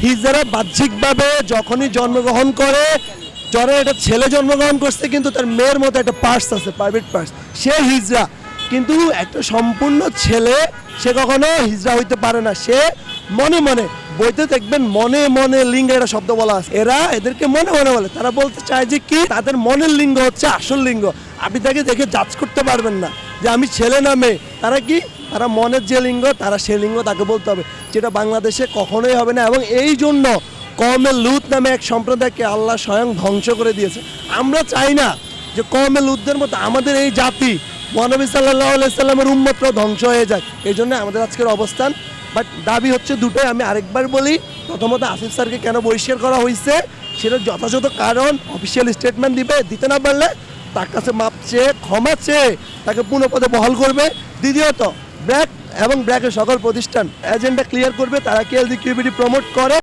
হিজড়া বাহ্যিকভাবে যখনই জন্মগ্রহণ করে, যারা এটা ছেলে জন্মগ্রহণ করছে কিন্তু তার মেয়ের মতো একটা পার্টস আছে, প্রাইভেট পার্টস, সে হিজড়া। কিন্তু একটা সম্পূর্ণ ছেলে সে কখনো হিজড়া হইতে পারে না। সে মনে মনে, বইতে দেখবেন মনে মনে লিঙ্গ একটা শব্দ বলা আছে, এরা এদেরকে মনে মনে বলে। তারা বলতে চায় যে কি তাদের মনের লিঙ্গ হচ্ছে আসল লিঙ্গ। আপনি তাকে দেখে জাজ করতে পারবেন না যে আমি ছেলে না মেয়ে। তারা কি, তারা মনের যে লিঙ্গ তারা সে লিঙ্গ তাকে বলতে হবে, যেটা বাংলাদেশে কখনোই হবে না। এবং এই জন্য কওমে লুত নামে এক সম্প্রদায়কে আল্লাহ স্বয়ং ধ্বংস করে দিয়েছে। আমরা চাই না যে কওমে লুতদের মতো আমাদের এই জাতি মহানবী সাল্লাল্লাহু আলাইহি সাল্লামের উম্মতরা ধ্বংস হয়ে যাক। এই জন্য আমাদের আজকের অবস্থান। বাট দাবি হচ্ছে দুটোই। আমি আরেকবার বলি, প্রথমত আসিফ স্যারকে কেন বহিষ্কার করা হয়েছে সেটা যথাযথ কারণ অফিসিয়াল স্টেটমেন্ট দিতে না পারলে তার কাছে মাপ চেয়ে, ক্ষমা চেয়ে তাকে পুনঃপদে বহাল করবে। দ্বিতীয়ত ব্র্যাক এবং ব্র্যাকের সকল প্রতিষ্ঠান এজেন্ডা ক্লিয়ার করবে, তারা কি এলজিকিউবিটি প্রমোট করে